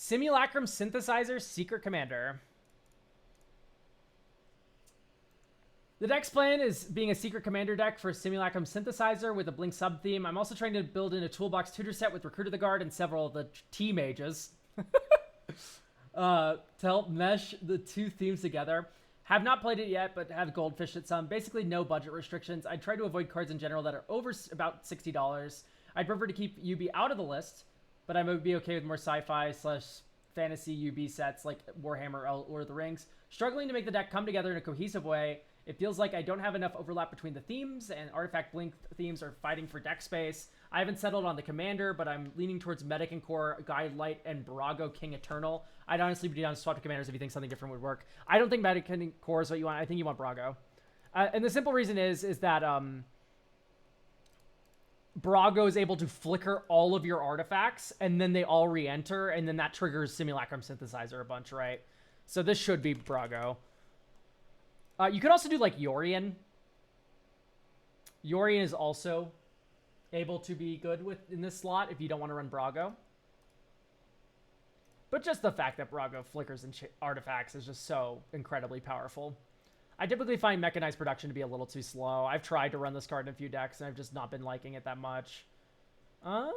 Simulacrum Synthesizer Secret Commander. The deck's plan is being a Secret Commander deck for Simulacrum Synthesizer with a Blink sub-theme. I'm also trying to build in a toolbox tutor set with Recruit of the Guard and several of the T-Mages to help mesh the two themes together. Have not played it yet, but have goldfished it some. Basically, no budget restrictions. I try to avoid cards in general that are over about $60. I'd prefer to keep UB out of the list, but I would be okay with more sci-fi / fantasy UB sets like Warhammer or the Rings. Struggling to make the deck come together in a cohesive way. It feels like I don't have enough overlap between the themes, and Artifact Blink themes are fighting for deck space. I haven't settled on the commander, but I'm leaning towards Medic and Core, Guide Light, and Barago King Eternal. I'd honestly be down to swap to commanders if you think something different would work. I don't think Medic and Core is what you want. I think you want Barago. And the simple reason is that Barago is able to flicker all of your artifacts, and then they all re-enter, and then that triggers Simulacrum Synthesizer a bunch, right? So this should be Barago. You could also do, like, Yorion. Yorion is also able to be good in this slot if you don't want to run Barago. But just the fact that Barago flickers and artifacts is just so incredibly powerful. I typically find mechanized production to be a little too slow. I've tried to run this card in a few decks, and I've just not been liking it that much. I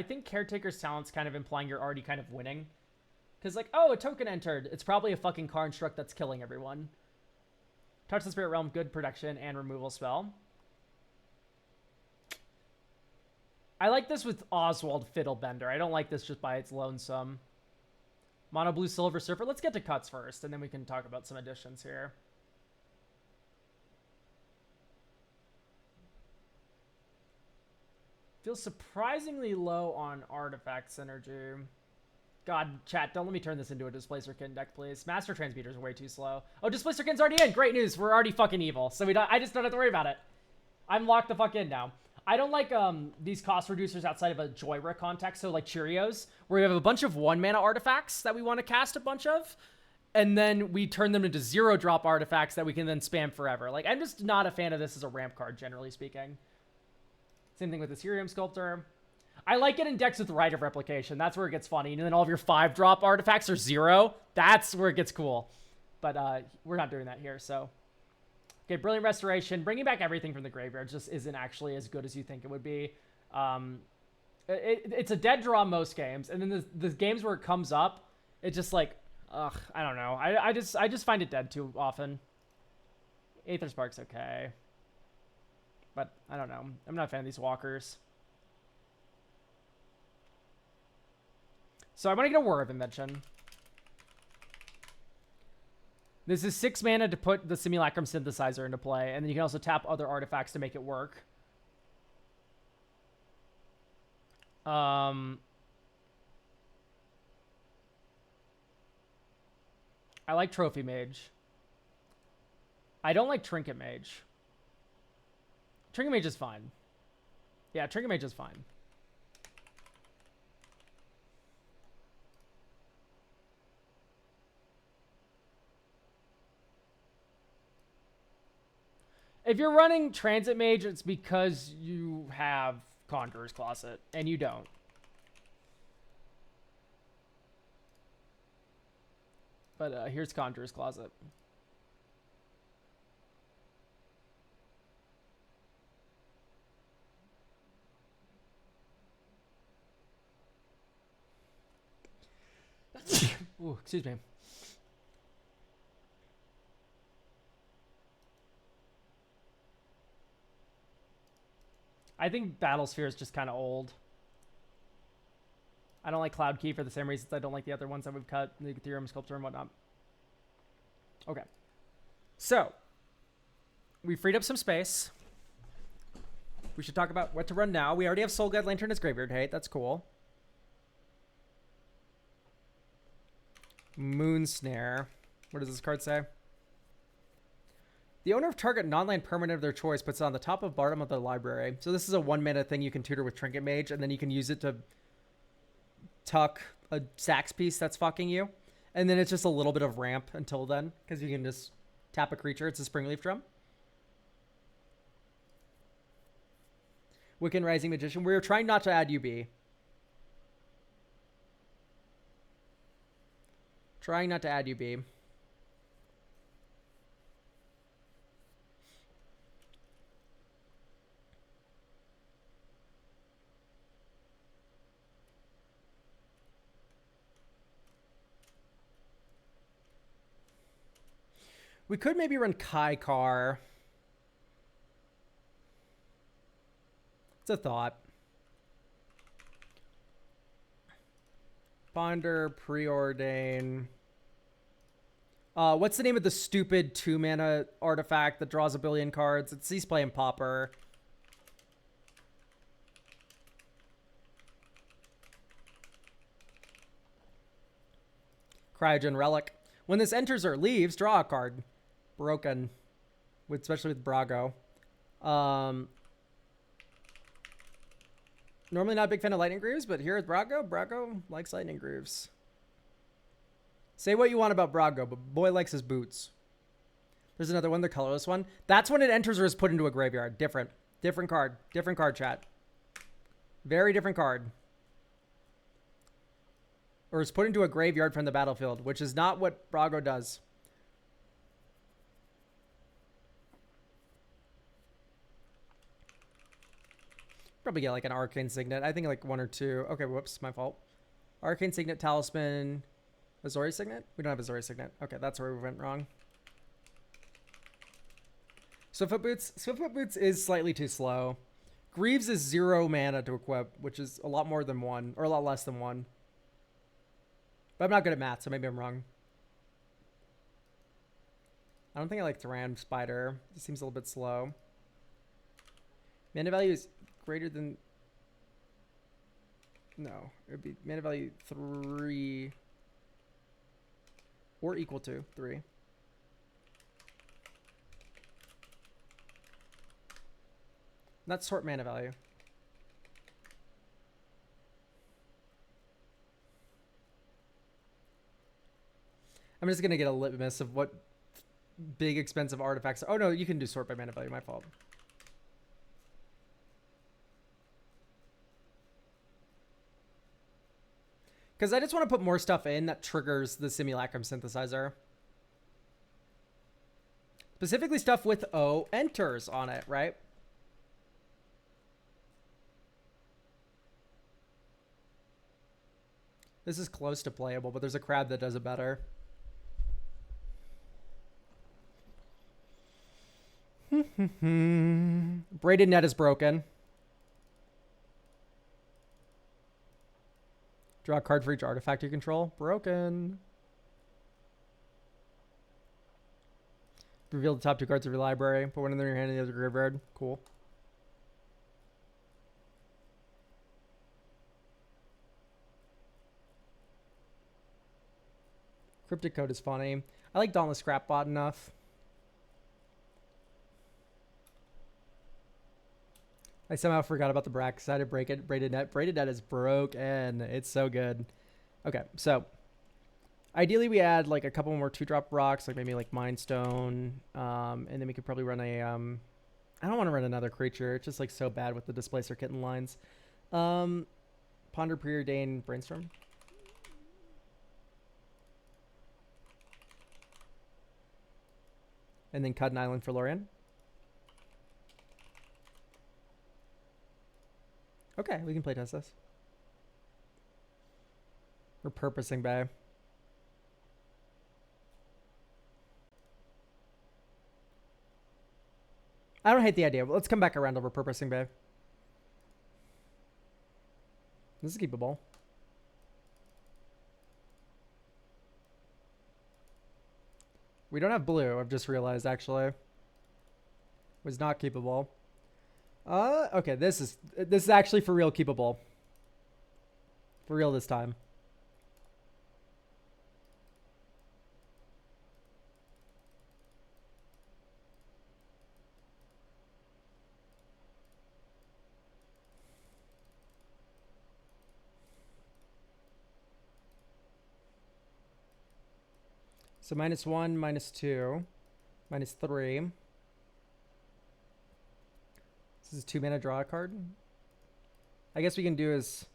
think Caretaker's Talent's kind of implying you're already kind of winning. Because, like, oh, a token entered. It's probably a fucking construct that's killing everyone. Touch the Spirit Realm, good protection and removal spell. I like this with Oswald Fiddlebender. I don't like this just by its lonesome. Mono Blue Silver Surfer. Let's get to cuts first, and then we can talk about some additions here. Feels surprisingly low on Artifact Synergy. God, chat, don't let me turn this into a Displacerkin deck, please. Master Transmuters are way too slow. Oh, Displacerkin's already in. Great news. We're already fucking evil. So I just don't have to worry about it. I'm locked the fuck in now. I don't like these cost reducers outside of a Joyra context. So like Cheerios, where we have a bunch of 1-mana artifacts that we want to cast a bunch of. And then we turn them into 0-drop artifacts that we can then spam forever. Like, I'm just not a fan of this as a ramp card, generally speaking. Same thing with the Ethereum Sculptor. I like it in decks with Rite of Replication. That's where it gets funny. And then all of your 5-drop artifacts are 0. That's where it gets cool. But we're not doing that here, so. Okay, Brilliant Restoration. Bringing back everything from the graveyard just isn't actually as good as you think it would be. It's a dead draw most games. And then the games where it comes up, it's just like, ugh, I don't know. I just find it dead too often. Aether Spark's okay. But I don't know. I'm not a fan of these walkers. So I want to get a War of Invention. This is 6 mana to put the Simulacrum Synthesizer into play, and then you can also tap other artifacts to make it work. I like Trophy Mage. I don't like Trinket Mage. Trinket Mage is fine. Yeah, Trinket Mage is fine. If you're running Transit Mage, it's because you have Conjurer's Closet, and you don't. But here's Conjurer's Closet. Ooh, excuse me. I think Battlesphere is just kind of old. I don't like Cloud Key for the same reasons I don't like the other ones that we've cut, the Ethereum Sculptor and whatnot. Okay. So, we freed up some space. We should talk about what to run now. We already have Soul Guide Lantern as Graveyard Hate. That's cool. Moon Snare. What does this card say? The owner of target non-land permanent of their choice puts it on the top of bottom of the library. So this is a 1-mana thing you can tutor with Trinket Mage, and then you can use it to tuck a sax piece that's fucking you. And then it's just a little bit of ramp until then, because you can just tap a creature. It's a Springleaf Drum. Wiccan Rising Magician. We're trying not to add UB. Trying not to add UB. We could maybe run Kai Car. It's a thought. Ponder, Preordain. What's the name of the stupid 2-mana artifact that draws a billion cards? It's Cease Play and Pauper. Cryogen Relic. When this enters or leaves, draw a card. Broken. Especially with Brago. Normally not a big fan of Lightning Grooves, but here at Brago likes Lightning Grooves. Say what you want about Brago, but boy likes his boots. There's another one, the colorless one. That's when it enters or is put into a graveyard. Different. Different card. Different card, chat. Very different card. Or is put into a graveyard from the battlefield, which is not what Brago does. Probably get like an Arcane Signet. I think like 1 or 2. Okay, whoops, my fault. Arcane Signet, Talisman, Azori Signet? We don't have Azori Signet. Okay, that's where we went wrong. Swiftfoot Boots is slightly too slow. Greaves is 0 mana to equip, which is a lot more than 1, or a lot less than 1. But I'm not good at math, so maybe I'm wrong. I don't think I like Thran Spider. It seems a little bit slow. Mana value is greater than... No, it would be mana value 3 or equal to 3. Not sort mana value. I'm just going to get a litmus of what big expensive artifacts. Oh no, you can do sort by mana value. My fault. Because I just want to put more stuff in that triggers the Simulacrum Synthesizer. Specifically stuff with O enters on it, right? This is close to playable, but there's a crab that does it better. Braided Net is broken. Draw a card for each artifact you control. Broken. Reveal the top 2 cards of your library. Put one in your hand and the other graveyard. Cool. Cryptic Code is funny. I like Dauntless Scrapbot enough. I somehow forgot about the Bracket Braided Net. Braided Net is broken. It's so good. Okay, so ideally we add like a couple more 2-drop rocks, like maybe like Mind Stone, and then we could probably run a I don't want to run another creature. It's just like so bad with the Displacer Kitten lines. Ponder, Preordain, Brainstorm. And then cut an island for Lorien. Okay, we can playtest this. Repurposing Bay. I don't hate the idea, but let's come back around to Repurposing Bay. This is keepable. We don't have blue, I've just realized, actually. Was not keepable. Okay, this is actually for real keepable. For real this time. So -1, -2, -3. This is 2 mana, draw a card. I guess we can do is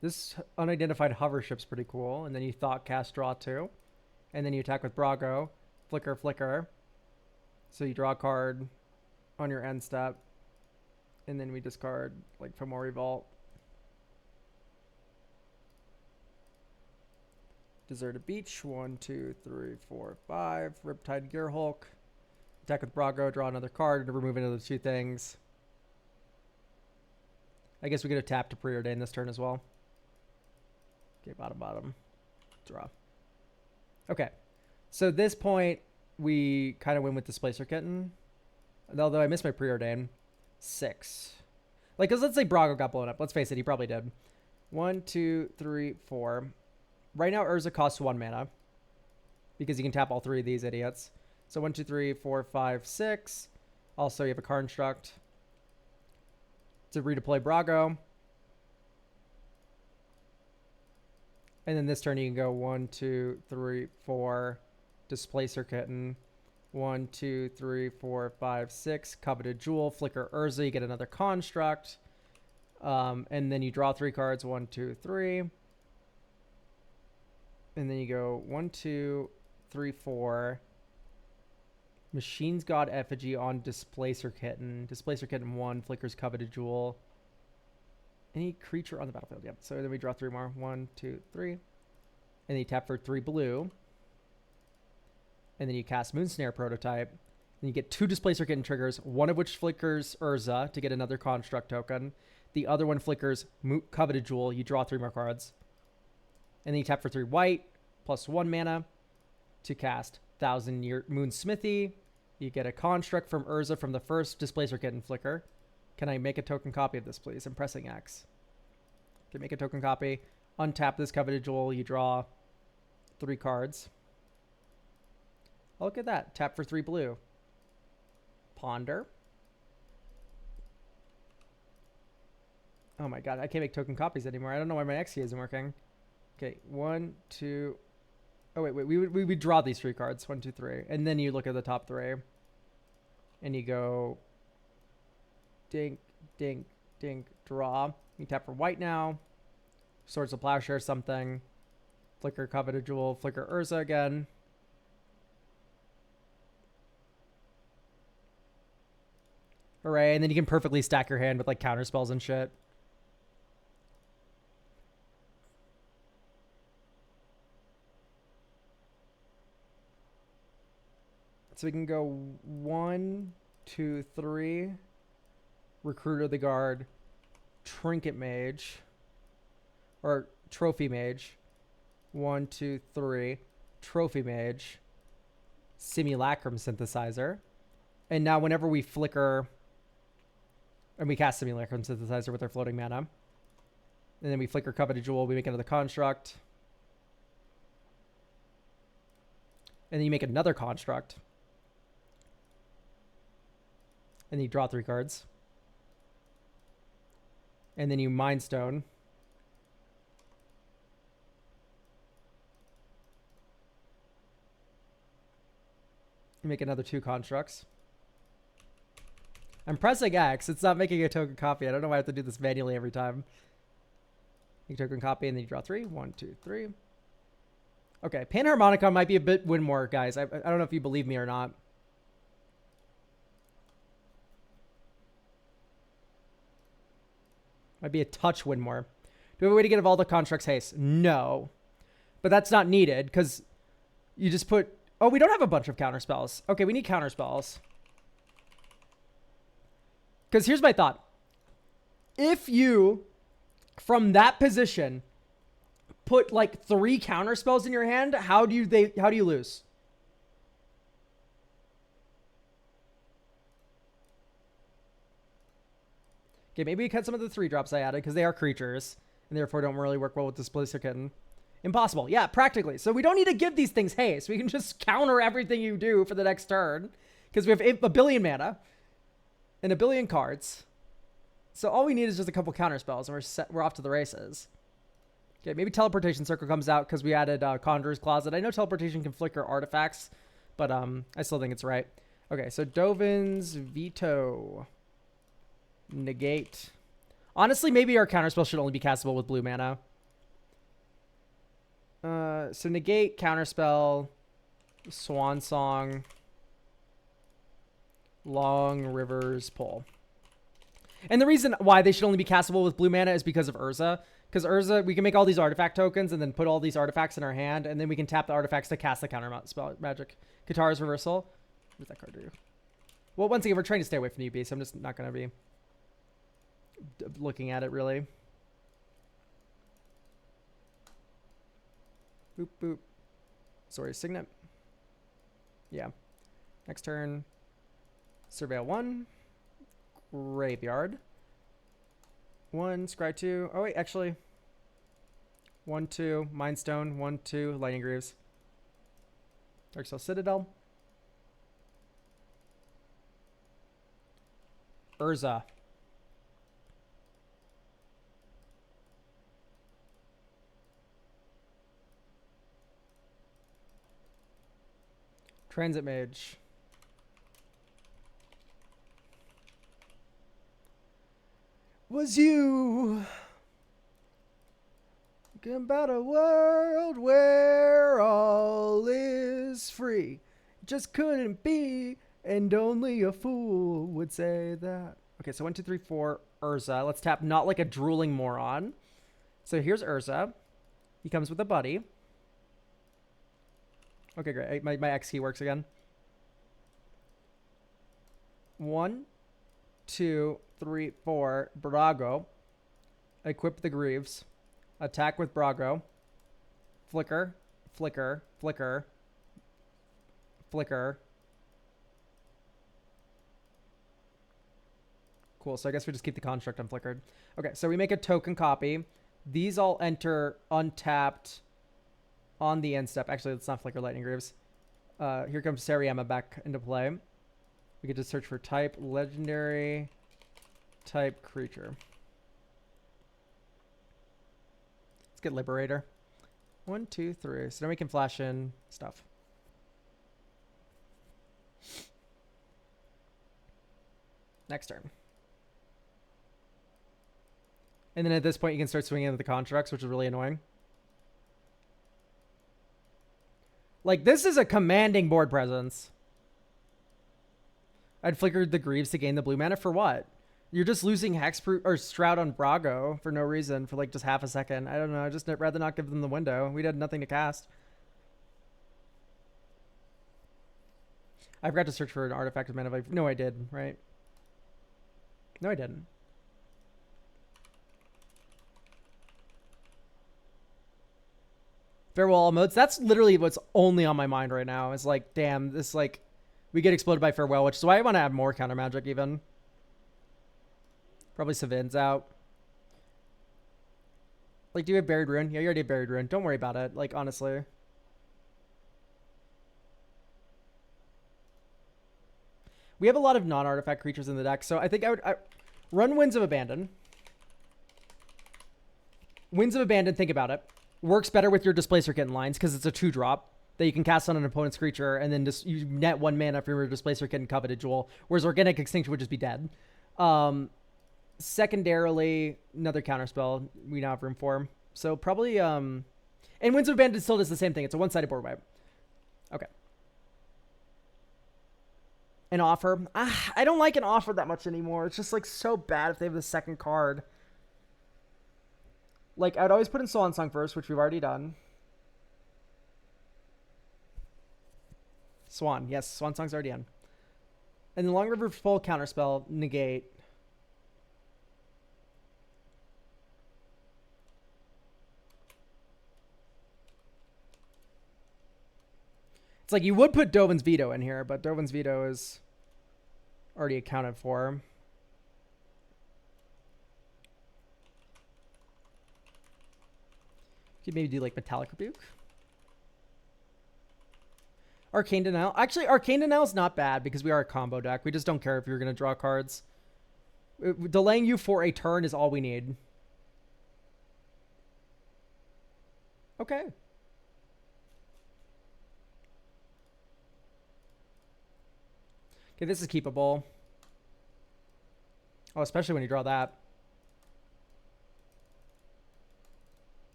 this unidentified hover ship's pretty cool, and then you thought cast draw 2. And then you attack with Brago. Flicker, flicker. So you draw a card on your end step. And then we discard, like, Fomori Vault. Deserted Beach. 1, 2, 3, 4, 5. Riptide Gearhulk. Attack with Brago. Draw another card to remove another 2 things. I guess we could have tapped to preordain this turn as well. Okay, bottom, bottom. Draw. Okay. So at this point, we kind of win with Displacer Kitten. Although I missed my preordain. 6. Like, because let's say Brago got blown up. Let's face it, he probably did. 1, 2, 3, 4. Right now, Urza costs 1 mana. Because you can tap all 3 of these idiots. So 1, 2, 3, 4, 5, 6. Also, you have a Construct to redeploy Brago. And then this turn you can go 1, 2, 3, 4, Displacer Kitten. 1, 2, 3, 4, 5, 6, Coveted Jewel, Flicker Urza, you get another Construct. And then you draw 3 cards, 1, 2, 3. And then you go 1, 2, 3, 4. Machine's God Effigy on Displacer Kitten. Displacer Kitten 1, Flicker's Coveted Jewel. Any creature on the battlefield, yep. So then we draw 3 more. 1, 2, 3. And then you tap for 3 blue. And then you cast Moonsnare Prototype. And you get 2 Displacer Kitten triggers, one of which flickers Urza to get another Construct token. The other one flickers Coveted Jewel. You draw 3 more cards. And then you tap for 3 white, plus 1 mana to cast 1,000-Year Moon Smithy. You get a Construct from Urza from the first Displacer Kitten flicker. Can I make a token copy of this, please? I'm pressing X. Okay, make a token copy. Untap this Coveted Jewel. You draw 3 cards. Oh, look at that. Tap for 3 blue. Ponder. Oh my god, I can't make token copies anymore. I don't know why my X key isn't working. Okay, 1, 2. Oh, wait. We would draw these 3 cards. 1, 2, 3. And then you look at the top 3. And you go dink, dink, dink, draw. You tap for white now. Swords of Plowshare something. Flicker Coveted Jewel. Flicker Urza again. Hooray. And then you can perfectly stack your hand with like counter spells and shit. So we can go 1, 2, 3. Recruiter of the Guard. Trinket Mage. Or Trophy Mage. 1, 2, 3. Trophy Mage. Simulacrum Synthesizer. And now whenever we flicker... And we cast Simulacrum Synthesizer with our floating mana. And then we flicker Coveted Jewel. We make another Construct. And then you make another Construct. And then you draw 3 cards. And then you Mind Stone. You make another 2 Constructs. I'm pressing X. It's not making a token copy. I don't know why I have to do this manually every time. You token copy and then you draw 3. 1, 2, 3. Okay, Panharmonicon might be a bit win more, guys. I don't know if you believe me or not. Might be a touch win more. Do we have a way to get all the Constructs haste? No. But that's not needed because you just put... Oh, we don't have a bunch of counter spells. Okay, we need counter spells. Because here's my thought. If you, from that position, put like 3 counter spells in your hand, how do you lose? Okay, maybe we cut some of the 3 drops I added because they are creatures and therefore don't really work well with Displacer Kitten. Impossible. Yeah, practically. So we don't need to give these things haste. We can just counter everything you do for the next turn because we have a billion mana and a billion cards. So all we need is just a couple counter spells and we're off to the races. Okay, maybe Teleportation Circle comes out because we added Conjurer's Closet. I know Teleportation can flicker artifacts, but I still think it's right. Okay, so Dovin's Veto. Negate. Honestly, maybe our counterspell should only be castable with blue mana. So negate, counterspell, Swan Song, Long Rivers Pull. And the reason why they should only be castable with blue mana is because of Urza. Because Urza, we can make all these artifact tokens and then put all these artifacts in our hand, and then we can tap the artifacts to cast the counter spell magic. Katara's Reversal. What does that card do? Well, once again, we're trying to stay away from UB, so I'm just not going to be looking at it, really. Boop, boop. Sorry, Signet. Yeah. Next turn. Surveil 1. Graveyard. 1, Scry 2. Oh, wait, actually. 1, 2, Mind Stone. 1, 2, Lightning Greaves. Darksteel Citadel. Urza. Transit Mage. Was you thinking about a world where all is free? Just couldn't be, and only a fool would say that. Okay, so 1, 2, 3, 4, Urza. Let's tap Not Like a Drooling Moron. So here's Urza. He comes with a buddy. Okay, great. My X key works again. 1, 2, 3, 4, Brago. Equip the Greaves. Attack with Brago. Flicker, flicker, flicker, flicker. Cool, so I guess we just keep the construct unflickered. Okay, so we make a token copy. These all enter untapped on the end step. Actually, let's not flicker Lightning Greaves. Here comes Seriema back into play. We get to search for type, legendary, type, creature. Let's get Liberator. 1, 2, 3. So now we can flash in stuff. Next turn. And then at this point, you can start swinging into the constructs, which is really annoying. Like, this is a commanding board presence. I'd flickered the Greaves to gain the blue mana for what? You're just losing Hexproof or Shroud on Brago for no reason for like just half a second. I don't know. I'd just rather not give them the window. We'd had nothing to cast. I forgot to search for an artifact of mana. No, I did, right? No, I didn't. Farewell all modes. That's literally what's only on my mind right now. Is like, damn, this like, we get exploded by Farewell, which is why I want to add more counter magic even. Probably Savin's out. Like, do you have Buried Ruin? Yeah, you already have Buried Ruin. Don't worry about it. Like, honestly. We have a lot of non-artifact creatures in the deck, so I think I would run Winds of Abandon. Winds of Abandon, think about it. Works better with your Displacer Kitten lines because it's a 2-drop that you can cast on an opponent's creature, and then just you net 1 mana from your Displacer Kitten Coveted Jewel, whereas Organic Extinction would just be dead. Secondarily, another counterspell we now have room for. So probably, and Winds of Abandon still does the same thing. It's a one-sided board wipe. Okay. An offer. I don't like an offer that much anymore. It's just like so bad if they have the second card. Like, I'd always put in Swan Song first, which we've already done. Swan. Yes, Swan Song's already in. And the Long River Full counterspell, negate. It's like you would put Dovin's Veto in here, but Dovin's Veto is already accounted for. You could maybe do like Metallic Rebuke. Arcane Denial. Actually, Arcane Denial is not bad because we are a combo deck. We just don't care if you're going to draw cards. Delaying you for a turn is all we need. Okay. Okay, this is keepable. Oh, especially when you draw that.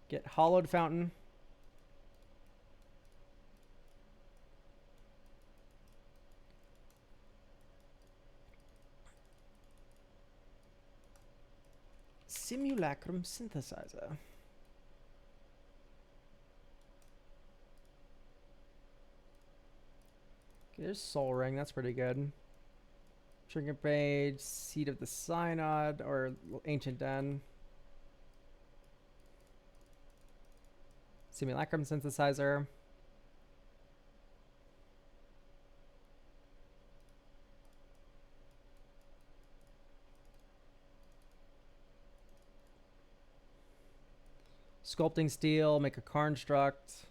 Get Hollowed Fountain. Simulacrum Synthesizer. Okay, there's Soul Ring. That's pretty good. Trinket Page, Seed of the Synod, or Ancient Den. Simulacrum Synthesizer. Sculpting Steel, make a construct.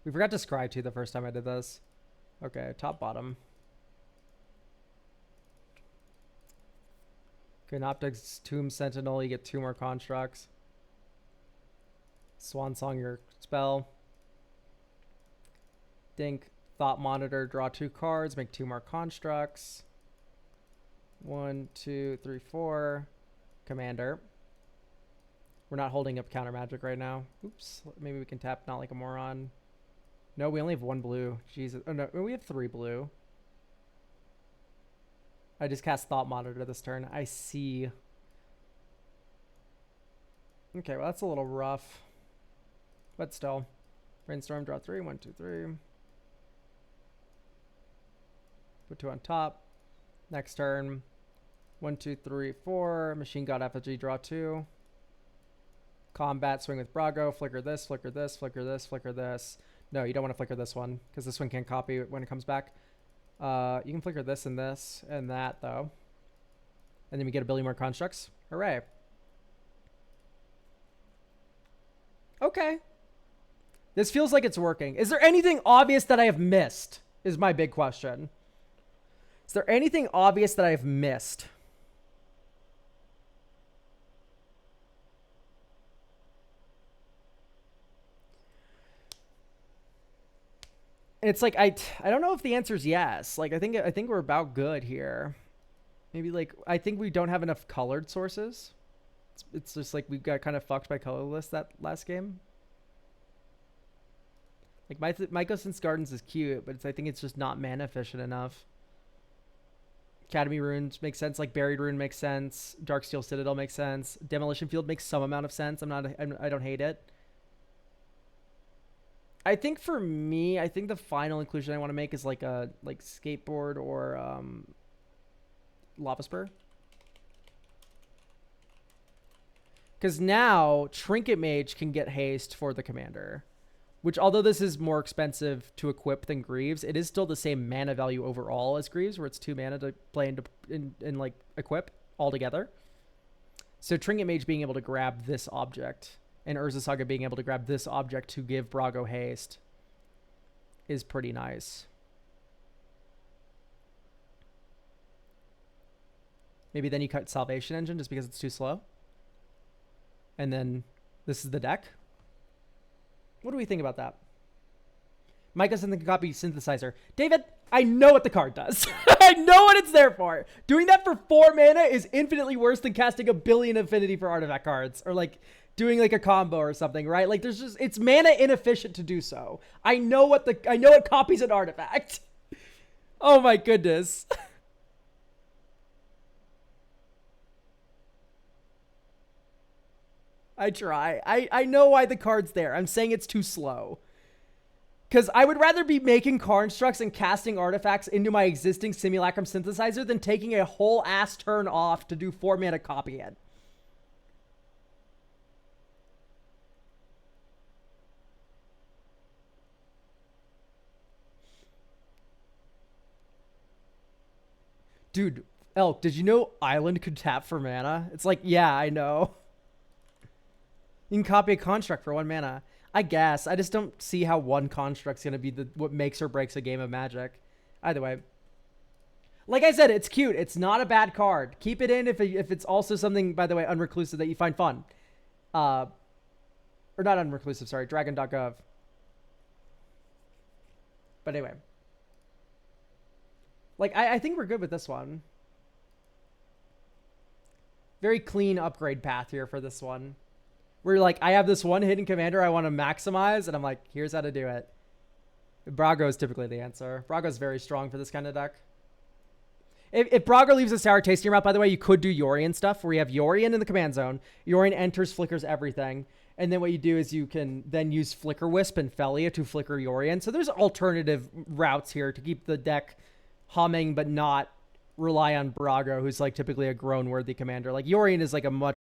We forgot to scribe too the first time I did this. Okay, top, bottom. Okay, Optics, Tomb Sentinel, you get 2 more constructs. Swan Song, your spell. Dink, Thought Monitor, draw 2 cards, make 2 more constructs. 1, 2, 3, 4. Commander. We're not holding up Countermagic right now. Oops, maybe we can tap Not Like a Moron. No, we only have 1 blue. Jesus. Oh, no, we have 3 blue. I just cast Thought Monitor this turn. I see. Okay, well, that's a little rough. But still. Brainstorm, draw 3. 1, 2, 3. Put 2 on top. Next turn. 1, 2, 3, 4. Machine God Effigy, draw 2. Combat, swing with Brago. Flicker this, flicker this, flicker this, flicker this. No, you don't want to flicker this one, because this one can't copy it when it comes back. You can flicker this and that, though. And then we get a billion more constructs. Hooray. Okay. This feels like it's working. Is there anything obvious that I have missed? Is my big question. Is there anything obvious that I have missed? And it's like I don't know if the answer is yes. Like I think we're about good here. Maybe like I think we don't have enough colored sources. It's just like we got kind of fucked by colorless that last game. Like Mycosynth's Gardens is cute, but I think it's just not mana efficient enough. Academy Runes makes sense. Like Buried Rune makes sense. Darksteel Citadel makes sense. Demolition Field makes some amount of sense. I don't hate it. I think for me, I think the final inclusion I want to make is like a skateboard or lava spur. Because now Trinket Mage can get haste for the commander, which although this is more expensive to equip than Greaves, it is still the same mana value overall as Greaves, where it's 2 mana to play and like equip all together. So Trinket Mage being able to grab this object and Urza Saga being able to grab this object to give Brago haste is pretty nice. Maybe then you cut Salvation Engine just because it's too slow. And then this is the deck. What do we think about that? Mycosynth copy synthesizer. David, I know what the card does. I know what it's there for. Doing that for 4 mana is infinitely worse than casting a billion affinity for artifact cards. Or like doing like a combo or something, right? Like there's just, it's mana inefficient to do so. I know it copies an artifact. Oh my goodness. I try. I know why the card's there. I'm saying it's too slow. Because I would rather be making constructs and casting artifacts into my existing Simulacrum Synthesizer than taking a whole ass turn off to do 4 mana copy it. Dude, Elk, did you know Island could tap for mana? It's like, yeah, I know. You can copy a construct for 1 mana. I guess. I just don't see how one construct's going to be what makes or breaks a game of Magic. Either way. Like I said, it's cute. It's not a bad card. Keep it in if it's also something, by the way, unreclusive that you find fun. Or not unreclusive, sorry. Dragon.gov. But anyway. Like, I think we're good with this one. Very clean upgrade path here for this one. Where like, I have this one hidden commander I want to maximize, and I'm like, here's how to do it. Brago is typically the answer. Brago is very strong for this kind of deck. If Braga leaves a sour taste in your mouth, by the way, you could do Yorion stuff where you have Yorion in the command zone. Yorion enters, flickers everything. And then what you do is you can then use Flicker Wisp and Felia to flicker Yorion. So there's alternative routes here to keep the deck humming but not rely on Braga, who's like typically a grown-worthy commander. Like Yorion is like a much